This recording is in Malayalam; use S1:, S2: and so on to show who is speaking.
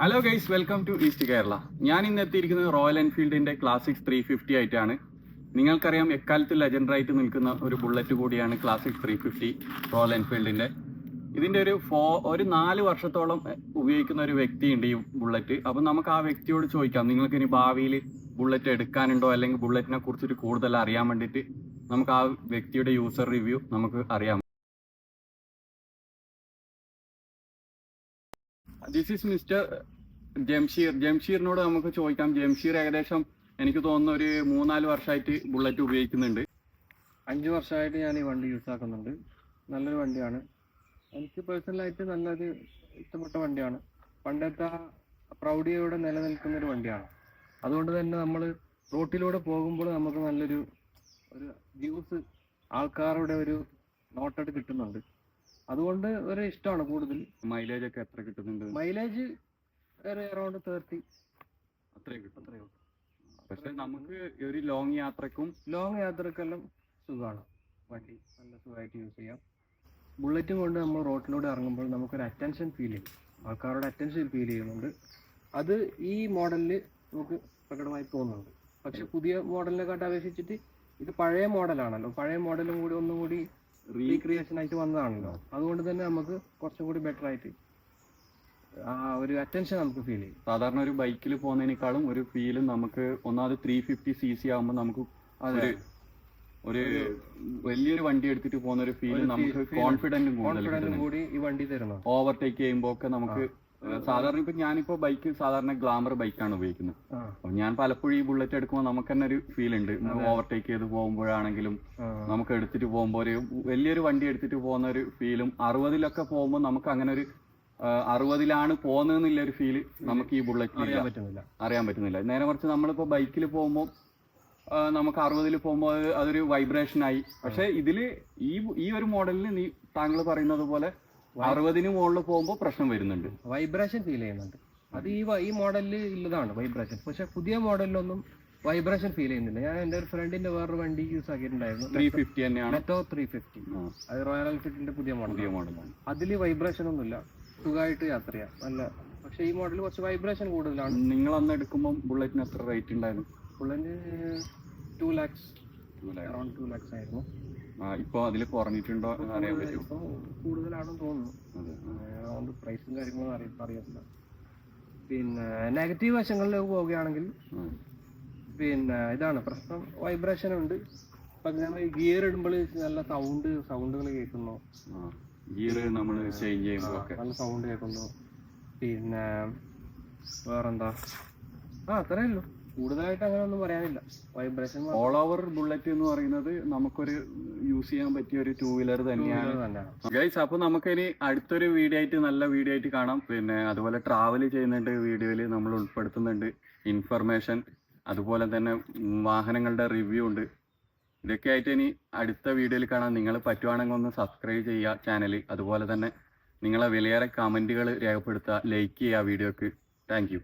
S1: Hello guys, welcome to East Kerala. ഞാൻ ഇന്ന് എത്തിയിരിക്കുന്നത് റോയൽ എൻഫീൽഡിന്റെ ക്ലാസിക് 350 ആയിട്ടാണ്. നിങ്ങൾക്കറിയാം, എക്കാലത്ത് ലെജൻഡറായിട്ട് നിൽക്കുന്ന ഒരു ബുള്ളറ്റ് കൂടിയാണ് ക്ലാസിക് 350 റോയൽ എൻഫീൽഡിന്റെ. ഇതിന്റെ ഒരു 4 വർഷത്തോളം ഉപയോഗിക്കുന്ന ഒരു വ്യക്തിയുണ്ട് ഈ ബുള്ളറ്റ്. അപ്പം നമുക്ക് ആ വ്യക്തിയോട് ചോദിക്കാം, നിങ്ങൾക്ക് ഇനി ഭാവിയിൽ ബുള്ളറ്റ് എടുക്കാനുണ്ടോ, അല്ലെങ്കിൽ ബുള്ളറ്റിനെ കുറിച്ചിട്ട് കൂടുതൽ അറിയാൻ വേണ്ടിയിട്ട് നമുക്ക് ആ വ്യക്തിയുടെ യൂസർ റിവ്യൂ നമുക്ക് അറിയാം. ദിസ് ഈസ് മിസ്റ്റർ ജംഷീറിനോട് നമുക്ക് ചോദിക്കാം. ജംഷീർ ഏകദേശം എനിക്ക് തോന്നുന്നു ഒരു 3-4 വർഷമായിട്ട് ബുള്ളറ്റ് ഉപയോഗിക്കുന്നുണ്ട്.
S2: 5 വർഷമായിട്ട് ഞാൻ ഈ വണ്ടി യൂസ് ആക്കുന്നുണ്ട്. നല്ലൊരു വണ്ടിയാണ്. എനിക്ക് പേഴ്സണലായിട്ട് നല്ലൊരു ഇഷ്ടപ്പെട്ട വണ്ടിയാണ്. പണ്ടത്തെ പ്രൗഢിയോടെ നിലനിൽക്കുന്ന ഒരു വണ്ടിയാണ്. അതുകൊണ്ട് തന്നെ നമ്മൾ റോട്ടിലൂടെ പോകുമ്പോൾ നമുക്ക് നല്ലൊരു വ്യൂസ്, ആൾക്കാരുടെ ഒരു നോട്ടഡ് കിട്ടുന്നുണ്ട്. അതുകൊണ്ട് ഒരു ഇഷ്ടമാണ് കൂടുതൽ.
S1: മൈലേജ് ഒക്കെ എത്ര കിട്ടുന്നുണ്ട്?
S2: മൈലേജ് അറൗണ്ട് 30
S1: അത്രയും കിട്ടും. പക്ഷെ നമുക്ക് ഒരു ലോങ്
S2: യാത്രക്കെല്ലാം സുഖമാണ് വണ്ടി. നല്ല സുഖമായിട്ട് യൂസ് ചെയ്യാം. ബുള്ളറ്റും കൊണ്ട് നമ്മൾ റോട്ടിലൂടെ ഇറങ്ങുമ്പോൾ നമുക്കൊരു അറ്റൻഷൻ ഫീൽ ചെയ്യും. ആൾക്കാരുടെ അറ്റൻഷൻ ഫീൽ ചെയ്യുന്നുണ്ട്. അത് ഈ മോഡലിൽ നമുക്ക് പ്രകടമായി തോന്നുന്നുണ്ട്. പക്ഷെ പുതിയ മോഡലിനെക്കാട്ട് അപേക്ഷിച്ചിട്ട് ഇത് പഴയ മോഡലാണല്ലോ. പഴയ മോഡലും കൂടി ഒന്നും കൂടി റീക്രിയേഷൻ ആയിട്ട് വന്നതാണല്ലോ. അതുകൊണ്ട് തന്നെ നമുക്ക് കുറച്ചും കൂടി ബെറ്റർ ആയിട്ട് ആ ഒരു അറ്റൻഷൻ നമുക്ക് ഫീൽ ചെയ്യും.
S1: സാധാരണ ഒരു ബൈക്കിൽ പോകുന്നതിനേക്കാളും ഒരു ഫീലും നമുക്ക് ഒന്നാമത് 350cc ആകുമ്പോൾ നമുക്ക് ഒരു വലിയൊരു വണ്ടി എടുത്തിട്ട് പോകുന്ന ഒരു ഫീൽ നമുക്ക് കോൺഫിഡന്റും
S2: കൂടി ഈ വണ്ടി തരുന്നു.
S1: ഓവർടേക്ക് ചെയ്യുമ്പോൾ ഒക്കെ നമുക്ക് സാധാരണ ഇപ്പൊ ഞാനിപ്പോ ബൈക്ക് സാധാരണ ഗ്ലാമർ ബൈക്കാണ് ഉപയോഗിക്കുന്നത്. അപ്പൊ ഞാൻ പലപ്പോഴും ഈ ബുള്ളറ്റ് എടുക്കുമ്പോൾ നമുക്ക് തന്നെ ഒരു ഫീൽ ഉണ്ട്. ഓവർടേക്ക് ചെയ്ത് പോകുമ്പോഴാണെങ്കിലും നമുക്ക് എടുത്തിട്ട് പോകുമ്പോൾ ഒരു വലിയൊരു വണ്ടി എടുത്തിട്ട് പോകുന്ന ഒരു ഫീലും 60-ലൊക്കെ പോകുമ്പോൾ നമുക്ക് അങ്ങനെ ഒരു 60-ലാണ് പോകുന്നതെന്നുള്ള ഒരു ഫീല് നമുക്ക് ഈ ബുള്ളറ്റിൽ അറിയാൻ പറ്റുന്നില്ല. നേരെ മറിച്ച് നമ്മളിപ്പോ ബൈക്കിൽ പോകുമ്പോൾ നമുക്ക് 60-ൽ പോകുമ്പോൾ അതൊരു വൈബ്രേഷനായി. പക്ഷെ ഇതില് ഈ ഒരു മോഡലിന് താങ്കൾ പറയുന്നത് പോലെ 60-ന് മുകളിൽ പോകുമ്പോൾ പ്രശ്നം വരുന്നുണ്ട്,
S2: വൈബ്രേഷൻ ഫീൽ ചെയ്യുന്നുണ്ട്. അത് ഈ മോഡലിൽ ഇല്ലതാണ് വൈബ്രേഷൻ. പക്ഷെ പുതിയ മോഡലിലൊന്നും വൈബ്രേഷൻ ഫീൽ ചെയ്യുന്നില്ല. ഞാൻ എൻ്റെ ഒരു ഫ്രണ്ടിന്റെ വേറൊരു വണ്ടി യൂസ് ആക്കിയിട്ടുണ്ടായിരുന്നു.
S1: 350 തന്നെയാണ്,
S2: മെറ്റോ 350. അത് റോയൽ എൻഫീൽഡിന്റെ പുതിയ മോഡലാണ്. അതിൽ വൈബ്രേഷൻ ഒന്നുമില്ല, സുഖമായിട്ട് യാത്ര ചെയ്യാം നല്ല. പക്ഷെ ഈ മോഡൽ കുറച്ച് വൈബ്രേഷൻ കൂടുതലാണ്.
S1: നിങ്ങൾ അന്ന് എടുക്കുമ്പോൾ ബുള്ളറ്റിന് എത്ര റേറ്റ് ഉണ്ടായിരുന്നു?
S2: ബുള്ളറ്റിന് 2 lakhs, അറൗണ്ട് 2 lakhs ആയിരുന്നു.
S1: ഇപ്പൊ അതിൽ കുറഞ്ഞിട്ടുണ്ടോ അറിയാൻ പറ്റും?
S2: ഇപ്പൊ കൂടുതലാണെന്ന് തോന്നുന്നു. അതുകൊണ്ട് പ്രൈസും കാര്യങ്ങളും അറിയത്തില്ല. പിന്നെ നെഗറ്റീവ് വശങ്ങളിലേക്ക് പോവുകയാണെങ്കിൽ പിന്നെ ഇതാണ് പ്രശ്നം, വൈബ്രേഷൻ ഉണ്ട്. ഇപ്പൊ നമ്മൾ ഗിയർ ഇടുമ്പോൾ നല്ല സൗണ്ടുകൾ കേൾക്കുന്നു.
S1: ഗിയർ നമ്മൾ ചേഞ്ച് ചെയ്യുമ്പോൾ
S2: നല്ല സൗണ്ട് കേൾക്കുന്നു. പിന്നെ വേറെന്താ, അത്രേ ഉള്ളൂ. കൂടുതലായിട്ട് അങ്ങനെ ഒന്നും പറയാനില്ല. വൈബ്രേഷൻ
S1: ഓൾ ഓവർ ബുള്ളറ്റ് എന്ന് പറയുന്നത് നമുക്കൊരു യൂസ് ചെയ്യാൻ പറ്റിയ ഒരു 2 വീലർ തന്നെയാണ് ഗൈസ്. അപ്പൊ നമുക്കിനി അടുത്തൊരു വീഡിയോ ആയിട്ട് നല്ല വീഡിയോ ആയിട്ട് കാണാം. പിന്നെ അതുപോലെ ട്രാവൽ ചെയ്യുന്നുണ്ട്, വീഡിയോയിൽ നമ്മൾ ഉൾപ്പെടുത്തുന്നുണ്ട് ഇൻഫർമേഷൻ. അതുപോലെ തന്നെ വാഹനങ്ങളുടെ റിവ്യൂ ഉണ്ട്. ഇതൊക്കെ ആയിട്ട് ഇനി അടുത്ത വീഡിയോയിൽ കാണാം. നിങ്ങൾ പറ്റുവാണെങ്കിൽ ഒന്ന് സബ്സ്ക്രൈബ് ചെയ്യുക ചാനൽ. അതുപോലെ തന്നെ നിങ്ങളെ വിലയേറെ കമന്റുകൾ രേഖപ്പെടുത്തുക, ലൈക്ക് ചെയ്യുക വീഡിയോക്ക്. Thank you.